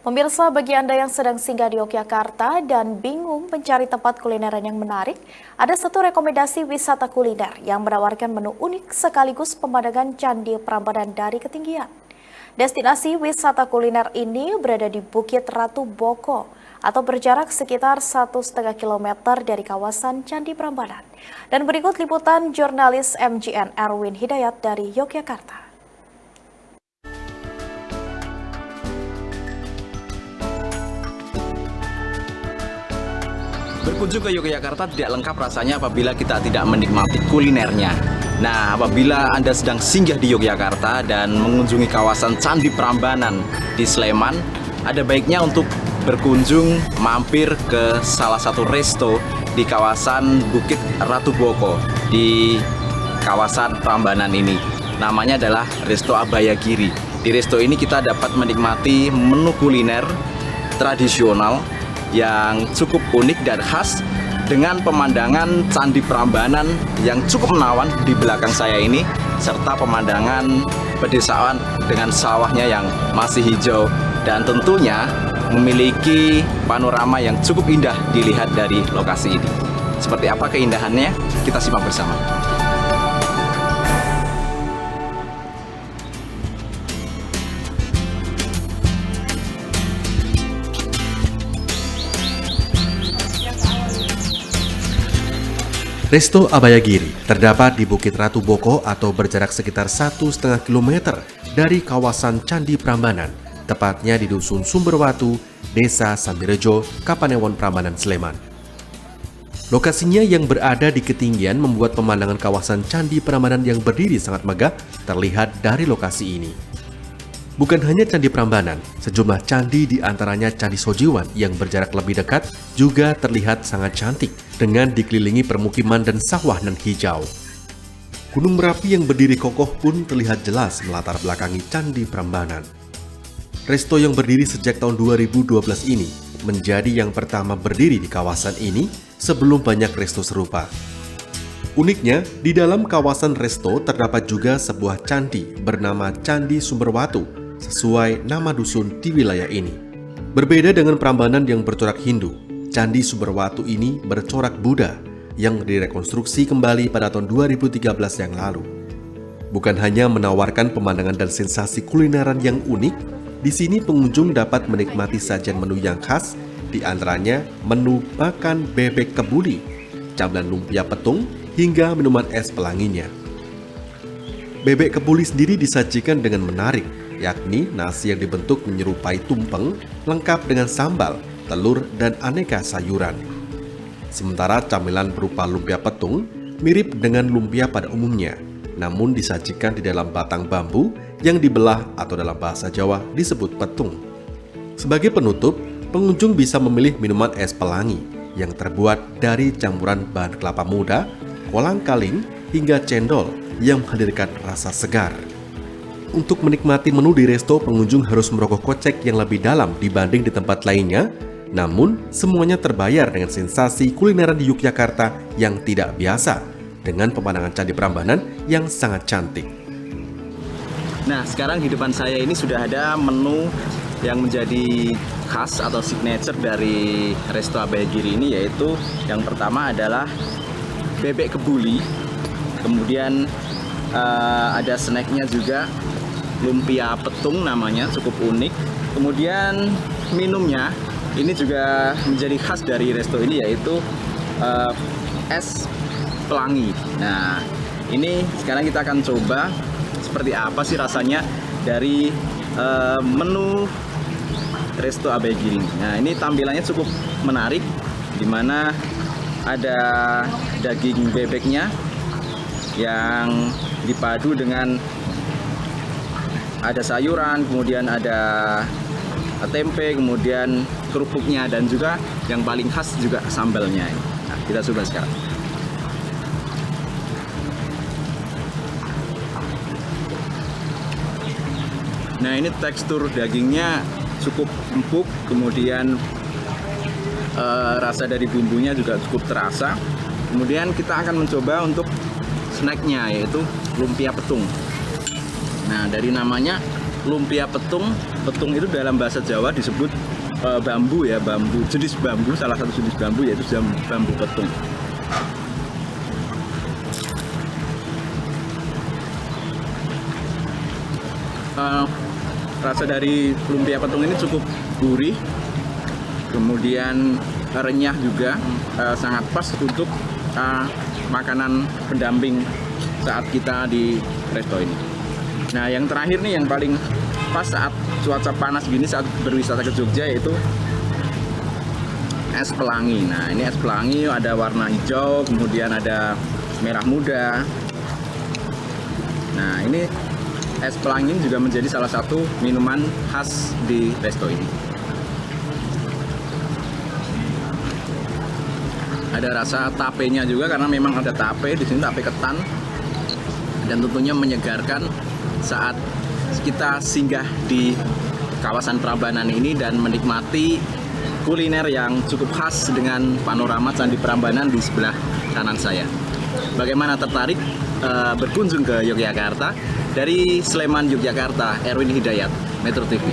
Pemirsa, bagi Anda yang sedang singgah di Yogyakarta dan bingung mencari tempat kulineran yang menarik, ada satu rekomendasi wisata kuliner yang menawarkan menu unik sekaligus pemandangan Candi Prambanan dari ketinggian. Destinasi wisata kuliner ini berada di Bukit Ratu Boko atau berjarak sekitar 1,5 kilometer dari kawasan Candi Prambanan. Dan berikut liputan jurnalis MGN Erwin Hidayat dari Yogyakarta. Berkunjung ke Yogyakarta tidak lengkap rasanya apabila kita tidak menikmati kulinernya. Nah, apabila Anda sedang singgah di Yogyakarta dan mengunjungi kawasan Candi Prambanan di Sleman, ada baiknya untuk berkunjung mampir ke salah satu resto di kawasan Bukit Ratu Boko di kawasan Prambanan ini. Namanya adalah Resto Abayagiri. Di resto ini kita dapat menikmati menu kuliner tradisional yang cukup unik dan khas dengan pemandangan Candi Prambanan yang cukup menawan di belakang saya ini, serta pemandangan pedesaan dengan sawahnya yang masih hijau dan tentunya memiliki panorama yang cukup indah dilihat dari lokasi ini. Seperti apa keindahannya? Kita simak bersama. Resto Abayagiri terdapat di Bukit Ratu Boko atau berjarak sekitar 1,5 km dari kawasan Candi Prambanan, tepatnya di Dusun Sumberwatu, Desa Sambirejo, Kapanewon Prambanan, Sleman. Lokasinya yang berada di ketinggian membuat pemandangan kawasan Candi Prambanan yang berdiri sangat megah terlihat dari lokasi ini. Bukan hanya Candi Prambanan, sejumlah candi di antaranya Candi Sojiwan yang berjarak lebih dekat juga terlihat sangat cantik dengan dikelilingi permukiman dan sawah nan hijau. Gunung Merapi yang berdiri kokoh pun terlihat jelas melatar belakangi Candi Prambanan. Resto yang berdiri sejak tahun 2012 ini menjadi yang pertama berdiri di kawasan ini sebelum banyak resto serupa. Uniknya, di dalam kawasan resto terdapat juga sebuah candi bernama Candi Sumberwatu sesuai nama dusun di wilayah ini. Berbeda dengan Prambanan yang bercorak Hindu, Candi Sumberwatu ini bercorak Buddha yang direkonstruksi kembali pada tahun 2013 yang lalu. Bukan hanya menawarkan pemandangan dan sensasi kulineran yang unik, di sini pengunjung dapat menikmati sajian menu yang khas, di antaranya menu makan bebek kebuli, camilan lumpia petung, hingga minuman es pelanginya. Bebek kebuli sendiri disajikan dengan menarik, yakni nasi yang dibentuk menyerupai tumpeng, lengkap dengan sambal, telur, dan aneka sayuran. Sementara camilan berupa lumpia petung mirip dengan lumpia pada umumnya, namun disajikan di dalam batang bambu yang dibelah atau dalam bahasa Jawa disebut petung. Sebagai penutup, pengunjung bisa memilih minuman es pelangi yang terbuat dari campuran bahan kelapa muda, kolang-kaling, hingga cendol yang menghadirkan rasa segar. Untuk menikmati menu di resto, pengunjung harus merogoh kocek yang lebih dalam dibanding di tempat lainnya, namun semuanya terbayar dengan sensasi kulineran di Yogyakarta yang tidak biasa, dengan pemandangan Candi Prambanan yang sangat cantik. Nah, sekarang di depan saya ini sudah ada menu yang menjadi khas atau signature dari Resto Abayagiri ini, yaitu yang pertama adalah bebek kebuli, kemudian ada snacknya juga, lumpia petung namanya, cukup unik. Kemudian minumnya ini juga menjadi khas dari resto ini, yaitu es pelangi. Nah, ini sekarang kita akan coba seperti apa sih rasanya dari menu Resto Abayagiri. Nah, ini tampilannya cukup menarik, di mana ada daging bebeknya yang dipadu dengan ada sayuran, kemudian ada tempe, kemudian kerupuknya, dan juga yang paling khas juga sambalnya. Nah, kita coba sekarang. Nah, ini tekstur dagingnya cukup empuk, kemudian rasa dari bumbunya juga cukup terasa. Kemudian kita akan mencoba untuk snacknya, yaitu lumpia petung. Nah, dari namanya lumpia petung. Petung itu dalam bahasa Jawa disebut bambu ya, bambu, jenis bambu, salah satu jenis bambu yaitu bambu petung. Rasa dari lumpia petung ini cukup gurih, kemudian renyah juga, sangat pas untuk makanan pendamping saat kita di resto ini. Nah, yang terakhir nih yang paling pas saat cuaca panas gini saat berwisata ke Jogja yaitu es pelangi. Nah, ini es pelangi ada warna hijau, kemudian ada merah muda. Nah, ini es pelangi juga menjadi salah satu minuman khas di resto ini. Ada rasa tapenya juga karena memang ada tape di sini, tape ketan, dan tentunya menyegarkan saat kita singgah di kawasan Prambanan ini dan menikmati kuliner yang cukup khas dengan panorama Candi Prambanan di sebelah kanan saya. Bagaimana, tertarik berkunjung ke Yogyakarta? Dari Sleman, Yogyakarta, Erwin Hidayat, Metro TV.